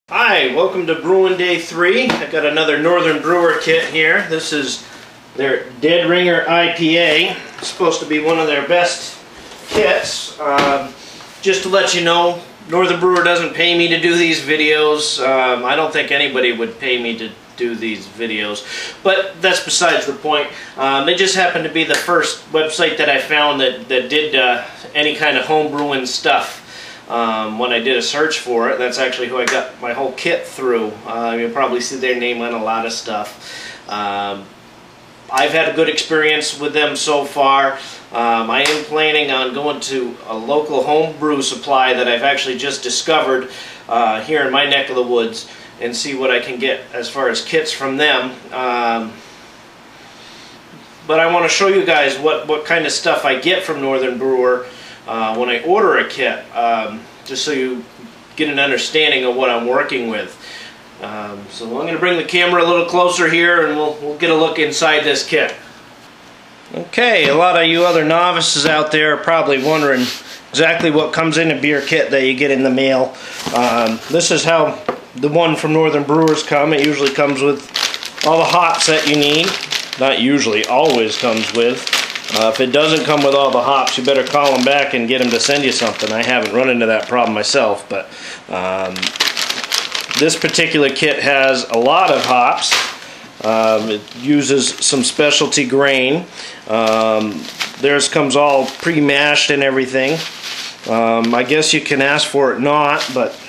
Hi, welcome to Brewing Day 3. I got another Northern Brewer kit here. This is their Dead Ringer IPA. It's supposed to be one of their best kits. Just to let you know, Northern Brewer doesn't pay me to do these videos. I don't think anybody would pay me to do these videos, but that's besides the point. They just happened to be the first website that I found that did any kind of home brewing stuff. When I did a search for it, that's actually who I got my whole kit through. You'll probably see their name on a lot of stuff. I've had a good experience with them so far. I am planning on going to a local home brew supply that I've actually just discovered here in my neck of the woods and see what I can get as far as kits from them. But I want to show you guys what kind of stuff I get from Northern Brewer when I order a kit, just so you get an understanding of what I'm working with. So I'm going to bring the camera a little closer here and we'll get a look inside this kit. Okay, a lot of you other novices out there are probably wondering exactly what comes in a beer kit that you get in the mail. This is how the one from Northern Brewers come. It usually comes with all the hops that you need. Not usually, always comes with. If it doesn't come with all the hops, you better call them back and get them to send you something. I haven't run into that problem myself, but this particular kit has a lot of hops. It uses some specialty grain. Theirs comes all pre-mashed and everything. I guess you can ask for it not, but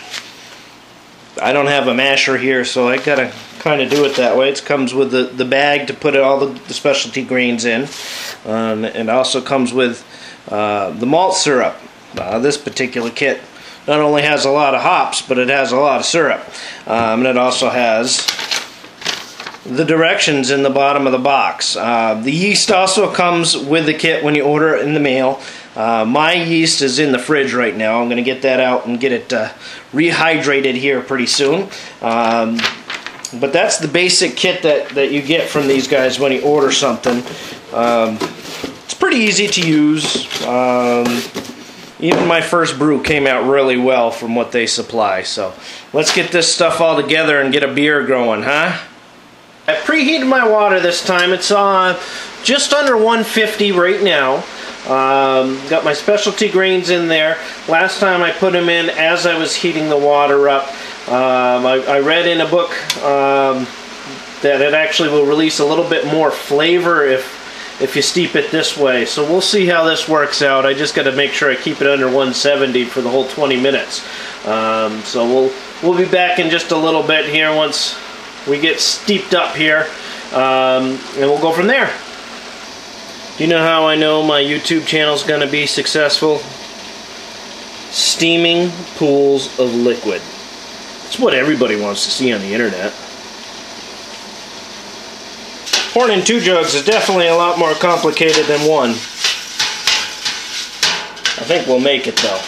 I don't have a masher here, so I gotta kind of do it that way. It comes with the bag to put all the specialty grains in, and also comes with the malt syrup. This particular kit not only has a lot of hops, but it has a lot of syrup, and it also has the directions in the bottom of the box. The yeast also comes with the kit when you order it in the mail. My yeast is in the fridge right now. I'm going to get that out and get it rehydrated here pretty soon. But that's the basic kit that you get from these guys when you order something. It's pretty easy to use. Even my first brew came out really well from what they supply. So let's get this stuff all together and get a beer growing, huh? I preheated my water this time. It's just under 150 right now. Got my specialty grains in there. Last time I put them in as I was heating the water up. I read in a book that it actually will release a little bit more flavor if you steep it this way. So we'll see how this works out. I just got to make sure I keep it under 170 for the whole 20 minutes. So we'll be back in just a little bit here once we get steeped up here, and we'll go from there. Do you know how I know my YouTube channel is going to be successful? Steaming pools of liquid. It's what everybody wants to see on the internet. Pouring in 2 jugs is definitely a lot more complicated than one. I think we'll make it though.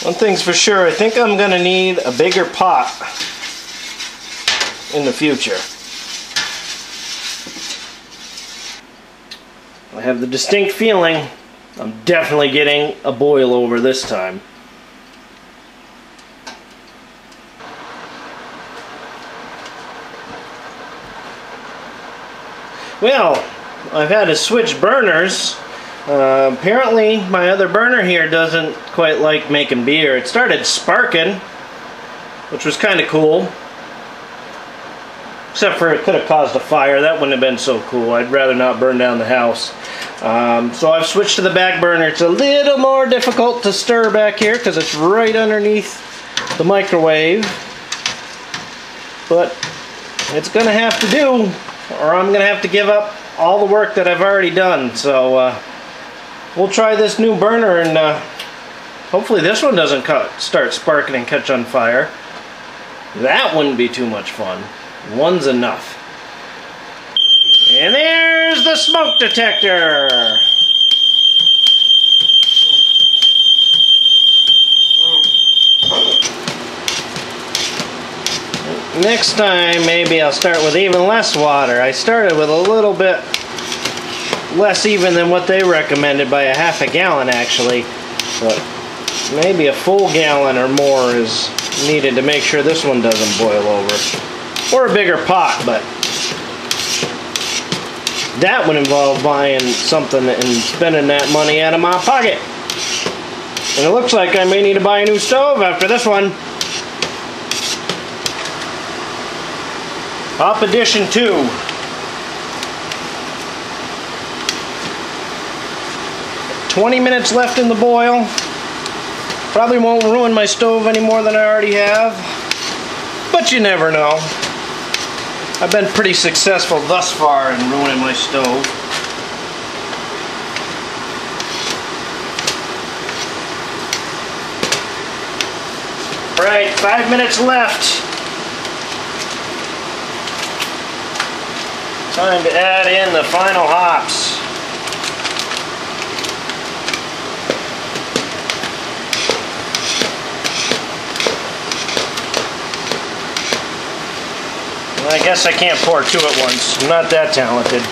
One thing's for sure, I think I'm going to need a bigger pot in the future. I have the distinct feeling I'm definitely getting a boil over this time. Well, I've had to switch burners. Apparently my other burner here doesn't quite like making beer. It started sparking, which was kind of cool. Except for it could have caused a fire. That wouldn't have been so cool. I'd rather not burn down the house. So I've switched to the back burner. It's a little more difficult to stir back here because it's right underneath the microwave. But it's going to have to do, or I'm going to have to give up all the work that I've already done. So we'll try this new burner, and hopefully this one doesn't start sparking and catch on fire. That wouldn't be too much fun. One's enough. And there's the smoke detector. Next time, maybe I'll start with even less water. I started with a little bit less even than what they recommended by a half a gallon, actually. But maybe a full gallon or more is needed to make sure this one doesn't boil over. Or a bigger pot, but that would involve buying something and spending that money out of my pocket. And it looks like I may need to buy a new stove after this one. Hop Edition 2. "20 minutes left in the boil. Probably won't ruin my stove any more than I already have. But you never know. I've been pretty successful thus far in ruining my stove. Right, 5 minutes left. Time to add in the final hops. I guess I can't pour two at once. I'm not that talented.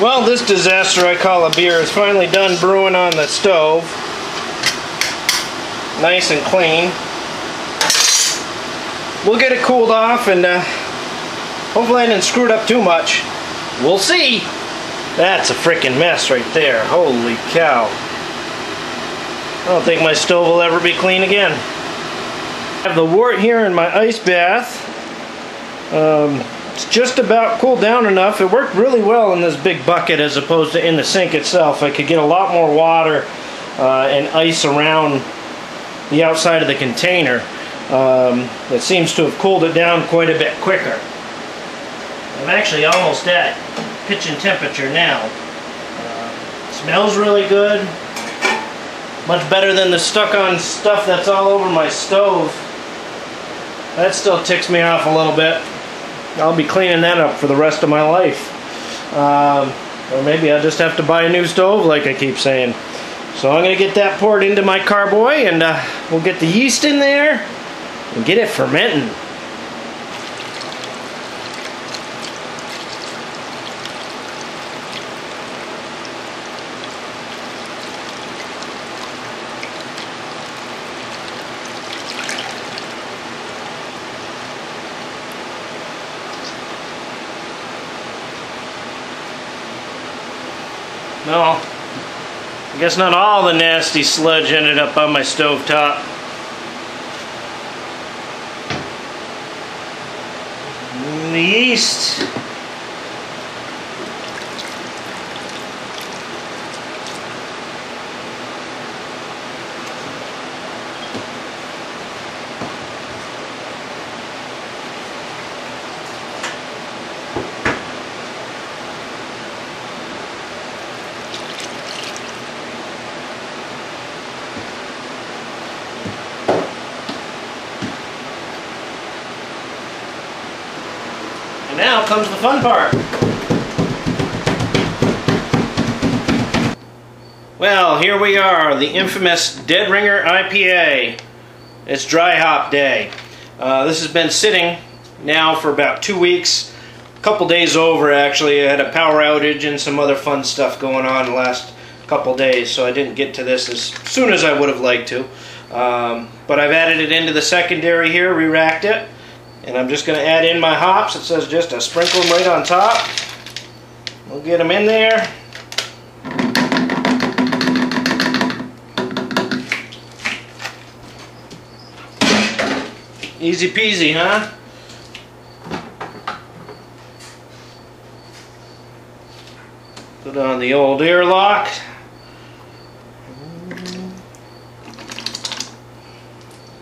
Well, this disaster I call a beer is finally done brewing on the stove. Nice and clean. We'll get it cooled off, and hopefully I didn't screw it up too much. We'll see. That's a freaking mess right there. Holy cow. I don't think my stove will ever be clean again. I have the wort here in my ice bath. It's just about cooled down enough. It worked really well in this big bucket as opposed to in the sink itself. I could get a lot more water and ice around the outside of the container. It seems to have cooled it down quite a bit quicker. I'm actually almost at kitchen temperature now. Smells really good. Much better than the stuck-on stuff that's all over my stove. That still ticks me off a little bit. I'll be cleaning that up for the rest of my life. Or maybe I'll just have to buy a new stove like I keep saying. So I'm going to get that poured into my carboy, and we'll get the yeast in there and get it fermenting. No, I guess not all the nasty sludge ended up on my stovetop. And the yeast. Now comes the fun part. Well, here we are, the infamous Dead Ringer IPA. It's dry hop day. This has been sitting now for about 2 weeks. A couple days over, actually. I had a power outage and some other fun stuff going on the last couple days, so I didn't get to this as soon as I would have liked to. But I've added it into the secondary here, re-racked it. And I'm just going to add in my hops. It says just to sprinkle them right on top. We'll get them in there. Easy peasy, huh? Put on the old airlock.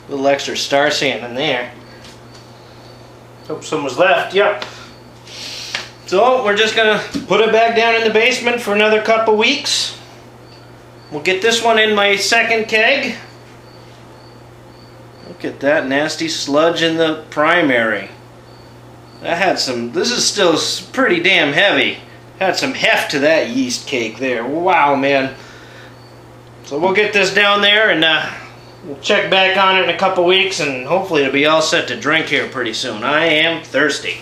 A little extra star sand in there. Hope some was left, yep. So we're just gonna put it back down in the basement for another couple weeks. We'll get this one in my second keg. Look at that nasty sludge in the primary. That had some, this is still pretty damn heavy. Had some heft to that yeast cake there. Wow, man. So we'll get this down there and we'll check back on it in a couple weeks, and hopefully it'll be all set to drink here pretty soon. I am thirsty.